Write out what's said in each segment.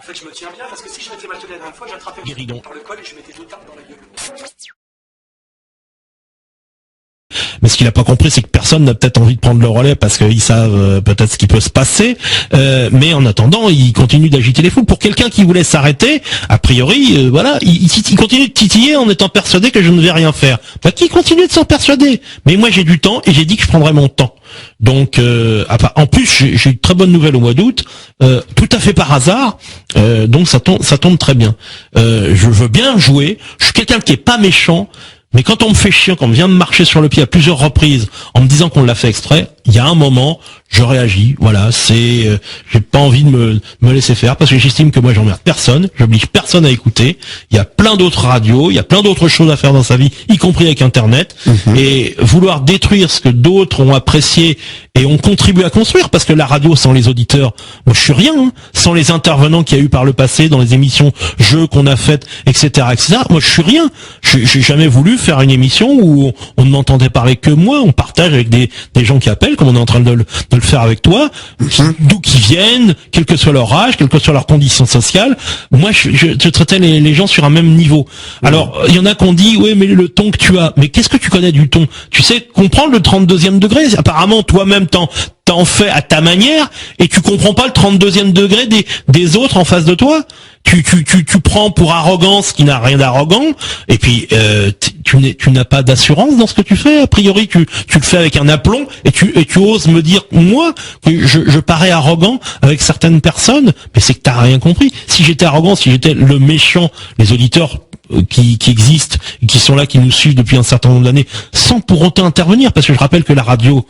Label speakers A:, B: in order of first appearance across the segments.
A: fait, je me tiens bien, parce que si je m'étais mal tenu la dernière fois, j'attrapais
B: Guéridon
A: par le col et je mettais 2 tapes dans la gueule.
B: Mais ce qu'il n'a pas compris, c'est que personne n'a peut-être envie de prendre le relais parce qu'ils savent peut-être ce qui peut se passer. Mais en attendant, il continue d'agiter les foules. Pour quelqu'un qui voulait s'arrêter, a priori, voilà, il continue de titiller en étant persuadé que je ne vais rien faire. Bah, qui continue de s'en persuader? Mais moi, j'ai du temps et j'ai dit que je prendrais mon temps. Donc, en plus, j'ai eu une très bonne nouvelle au mois d'août, tout à fait par hasard. Donc, ça tombe très bien. Je veux bien jouer. Je suis quelqu'un qui est pas méchant. Mais quand on me fait chier, quand on vient me marcher sur le pied à plusieurs reprises en me disant qu'on l'a fait exprès, il y a un moment, je réagis. Voilà, j'ai pas envie de me laisser faire parce que j'estime que moi j'emmerde personne, j'oblige personne à écouter. Il y a plein d'autres radios, il y a plein d'autres choses à faire dans sa vie, y compris avec Internet. Et vouloir détruire ce que d'autres ont apprécié et ont contribué à construire, parce que la radio sans les auditeurs, moi je suis rien, hein, sans les intervenants qu'il y a eu par le passé dans les émissions jeux qu'on a faites, etc., moi je suis rien. J'ai jamais voulu faire une émission où on ne m'entendait parler que moi, on partage avec des gens qui appellent, comme on est en train de le faire avec toi, d'où qu'ils viennent, quel que soit leur âge, quelles que soient leurs conditions sociales. Moi, je traitais les gens sur un même niveau. Alors, il y en a qui ont dit, oui, mais le ton que tu as, mais qu'est-ce que tu connais du ton? Tu sais comprendre le 32e degré? Apparemment, toi-même, t'en fais à ta manière, et tu comprends pas le 32e degré des autres en face de toi. Tu prends pour arrogance qui n'a rien d'arrogant, et puis tu n'as pas d'assurance dans ce que tu fais. A priori, tu le fais avec un aplomb, et tu oses me dire, moi, que je parais arrogant avec certaines personnes, mais c'est que t'as rien compris. Si j'étais arrogant, si j'étais le méchant, les auditeurs qui existent, qui sont là, qui nous suivent depuis un certain nombre d'années, sans pour autant intervenir, parce que je rappelle que la radio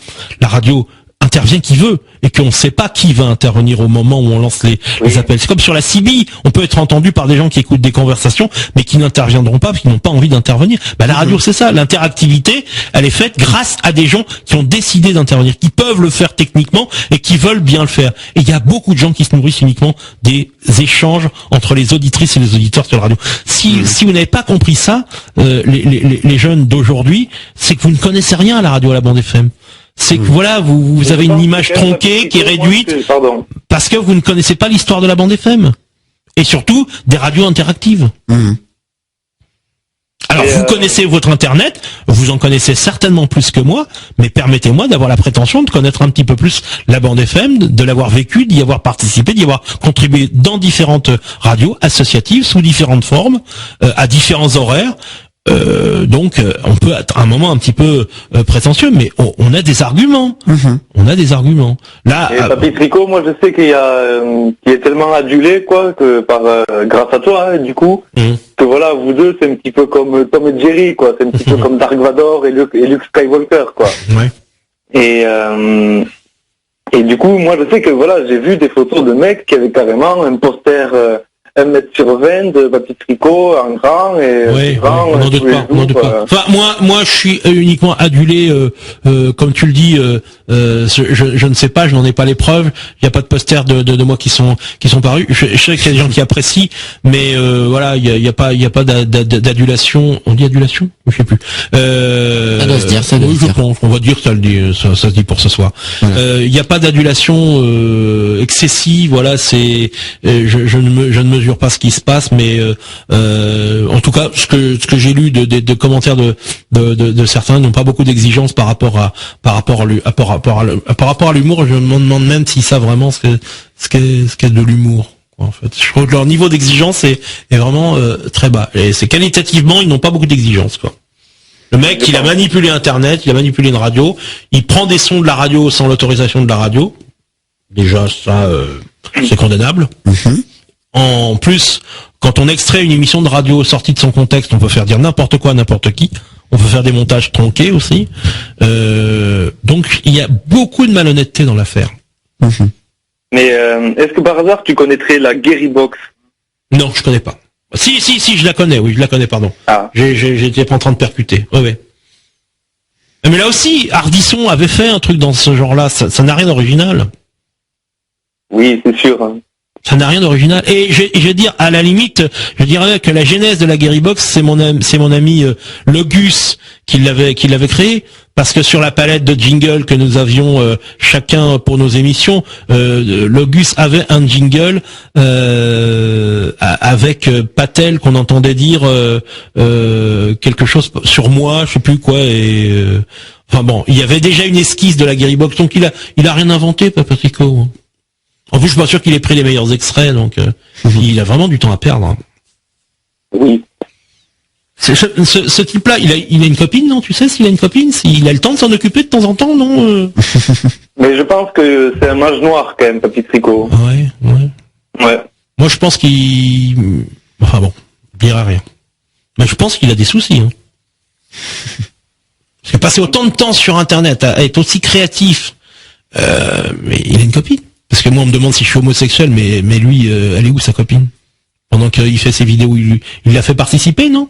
B: intervient qui veut, et qu'on ne sait pas qui va intervenir au moment où on lance les appels. C'est comme sur la CB, on peut être entendu par des gens qui écoutent des conversations, mais qui n'interviendront pas parce qu'ils n'ont pas envie d'intervenir. Bah, la radio, c'est ça. L'interactivité, elle est faite grâce à des gens qui ont décidé d'intervenir, qui peuvent le faire techniquement et qui veulent bien le faire. Et il y a beaucoup de gens qui se nourrissent uniquement des échanges entre les auditrices et les auditeurs sur la radio. Si vous n'avez pas compris ça, les jeunes d'aujourd'hui, c'est que vous ne connaissez rien à la radio, à la bande FM. C'est que voilà, vous avez une image tronquée qui est réduite parce que vous ne connaissez pas l'histoire de la bande FM. Et surtout, des radios interactives. Alors, vous connaissez votre Internet, vous en connaissez certainement plus que moi, mais permettez-moi d'avoir la prétention de connaître un petit peu plus la bande FM, de l'avoir vécu, d'y avoir participé, d'y avoir contribué dans différentes radios associatives, sous différentes formes, à différents horaires. Donc on peut être à un moment un petit peu prétentieux, mais on a des arguments. On a des arguments. Là,
C: Papy Tricot, moi je sais qu'il est tellement adulé, quoi, que grâce à toi, hein, du coup, que voilà, vous deux, c'est un petit peu comme Tom et Jerry, quoi. C'est un petit peu comme Dark Vador et Luke Skywalker, quoi. Et du coup, moi je sais que voilà, j'ai vu des photos de mecs qui avaient carrément un poster 1m/20 de Papy Tricot en grand et grand,
B: on n'en doute pas. Enfin, moi, je suis uniquement adulé, comme tu le dis. Je ne sais pas, je n'en ai pas les preuves. Il n'y a pas de posters de moi qui sont parus. Je sais qu'il y a des gens qui apprécient, mais voilà, il y a pas d'adulation. On dit adulation? Je sais plus.
D: Ça doit se dire, ça doit se dire.
B: On va dire ça se dit pour ce soir. Il n'y a pas d'adulation excessive. Voilà, c'est je ne mesure pas ce qui se passe, mais en tout cas, ce que j'ai lu de commentaires de certains n'ont pas beaucoup d'exigences par rapport à l'humour. Je me demande même s'ils savent vraiment ce qu'est de l'humour. En fait, je crois que leur niveau d'exigence est vraiment très bas. Et c'est qualitativement, ils n'ont pas beaucoup d'exigences, quoi. Le mec, il a manipulé Internet, il a manipulé une radio, il prend des sons de la radio sans l'autorisation de la radio. Déjà, ça, c'est condamnable. En plus, quand on extrait une émission de radio sortie de son contexte, on peut faire dire n'importe quoi à n'importe qui. On peut faire des montages tronqués aussi. Donc, il y a beaucoup de malhonnêteté dans l'affaire.
C: Mais est-ce que par hasard, tu connaîtrais la Geribox?
B: Non, je connais pas. Si, je la connais, oui, je la connais, pardon. J'étais pas en train de percuter. Ouais. Mais là aussi, Ardisson avait fait un truc dans ce genre-là, ça n'a rien d'original.
C: Oui, c'est sûr. Hein.
B: Ça n'a rien d'original. Et je vais dire, à la limite, je dirais que la genèse de la Geribox, c'est mon ami Logus qui l'avait créé, parce que sur la palette de jingles que nous avions chacun pour nos émissions, Logus avait un jingle avec Patel qu'on entendait dire quelque chose sur moi, je sais plus quoi, et enfin bon, il y avait déjà une esquisse de la Guéribox, donc il a rien inventé, Patrico. En plus, je suis pas sûr qu'il ait pris les meilleurs extraits, donc il a vraiment du temps à perdre.
C: Oui.
B: Ce type-là, il a une copine, non? Tu sais s'il a une copine? S'il a le temps de s'en occuper de temps en temps, non?
C: Mais je pense que c'est un mage noir, quand même, Patrico.
B: Ouais. Moi, je pense qu'il... Enfin bon, je dirai rien. Mais je pense qu'il a des soucis. Hein. Parce que passer autant de temps sur Internet, à être aussi créatif, mais il a une copine. Parce que moi, on me demande si je suis homosexuel, mais lui, elle est où sa copine? Pendant qu'il fait ses vidéos, il l'a fait participer, non?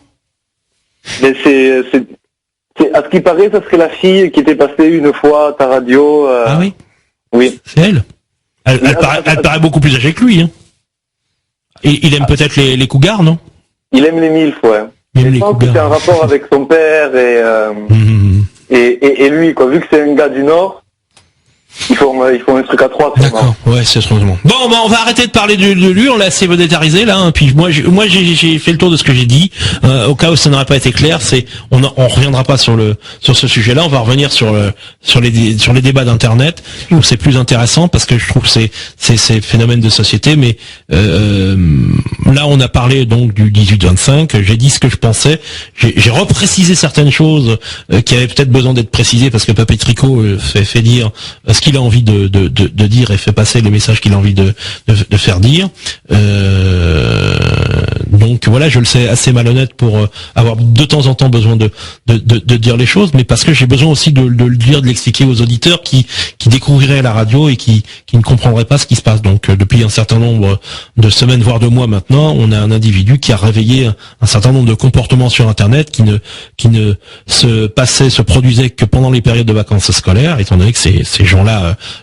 C: Mais c'est à ce qui paraît, ça serait la fille qui était passée une fois à ta radio.
B: Ah oui?
C: Oui.
B: C'est elle. Elle paraît beaucoup plus âgée que lui, hein. Et il aime peut-être les cougars, non? Il
C: aime les milfs, ouais. Je pense que c'est un rapport avec son père et lui, quoi. Vu que c'est un gars du Nord, il faut un truc à trois.
B: D'accord, ouais, c'est sûrement. Bon, on va arrêter de parler de lui, on l'a assez monétarisé là. Hein, puis moi, j'ai fait le tour de ce que j'ai dit. Au cas où ça n'aurait pas été clair, on reviendra pas sur ce sujet-là. On va revenir sur les débats d'internet. Je trouve que c'est plus intéressant parce que je trouve que c'est phénomène de société. Mais là, on a parlé donc du 18-25. J'ai dit ce que je pensais. J'ai reprécisé certaines choses qui avaient peut-être besoin d'être précisées parce que Papy Tricot fait dire ce qu'il a envie de dire et fait passer les messages qu'il a envie de faire dire. Donc voilà, je le sais assez malhonnête pour avoir de temps en temps besoin de dire les choses, mais parce que j'ai besoin aussi de le dire, de l'expliquer aux auditeurs qui découvriraient la radio et qui ne comprendraient pas ce qui se passe. Donc depuis un certain nombre de semaines, voire de mois maintenant, on a un individu qui a réveillé un certain nombre de comportements sur Internet qui ne se produisaient que pendant les périodes de vacances scolaires, étant donné que ces gens-là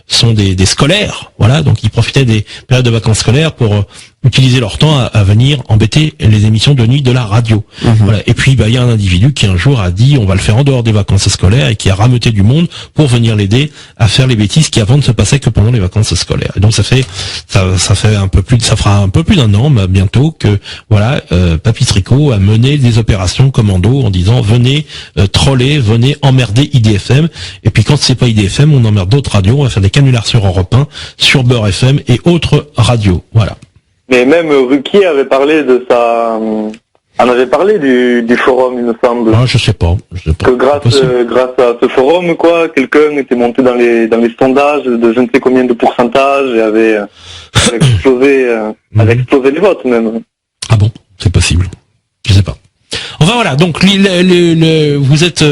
B: sont des scolaires, voilà, donc ils profitaient des périodes de vacances scolaires pour utiliser leur temps à venir embêter les émissions de nuit de la radio. Voilà. Et puis il y a un individu qui un jour a dit on va le faire en dehors des vacances scolaires et qui a rameuté du monde pour venir l'aider à faire les bêtises qui avant ne se passaient que pendant les vacances scolaires. Et donc ça fera un peu plus d'un an bientôt que voilà, Papy Tricot a mené des opérations commando en disant venez troller, venez emmerder IDFM, et puis quand c'est pas IDFM, on emmerde d'autres radios, on va faire des canulars sur Europe 1, sur Beurre FM et autres radios. Voilà.
C: Mais même Ruquier avait parlé de ça. On avait parlé du forum, il me semble.
B: Ah, je sais pas.
C: Que grâce à ce forum, quoi, quelqu'un était monté dans les sondages de je ne sais combien de pourcentage et avait explosé les votes même.
B: Ah bon, c'est possible. Je sais pas. Enfin voilà, donc vous êtes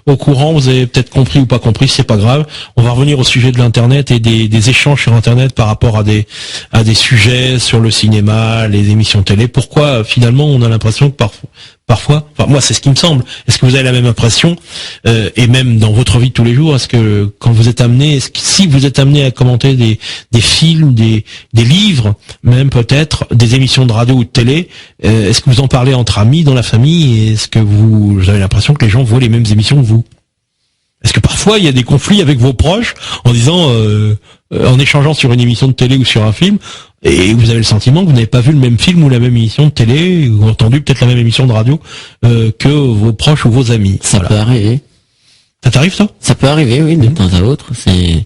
B: au courant, vous avez peut-être compris ou pas compris, c'est pas grave. On va revenir au sujet de l'internet et des échanges sur internet par rapport à des sujets sur le cinéma, les émissions télé. Pourquoi finalement on a l'impression que parfois, enfin moi c'est ce qui me semble. Est-ce que vous avez la même impression et même dans votre vie de tous les jours, est-ce que quand vous êtes amené, si vous êtes amené à commenter des films, des livres, même peut-être des émissions de radio ou de télé, est-ce que vous en parlez entre amis, dans la famille, et est-ce que vous avez l'impression que les gens voient les mêmes émissions que vous? Est-ce que parfois il y a des conflits avec vos proches en disant, en échangeant sur une émission de télé ou sur un film, et vous avez le sentiment que vous n'avez pas vu le même film ou la même émission de télé, ou entendu peut-être la même émission de radio que vos proches ou vos amis?
D: Ça peut arriver.
B: Ça t'arrive, ça?
D: Ça peut arriver, oui, de temps à autre. C'est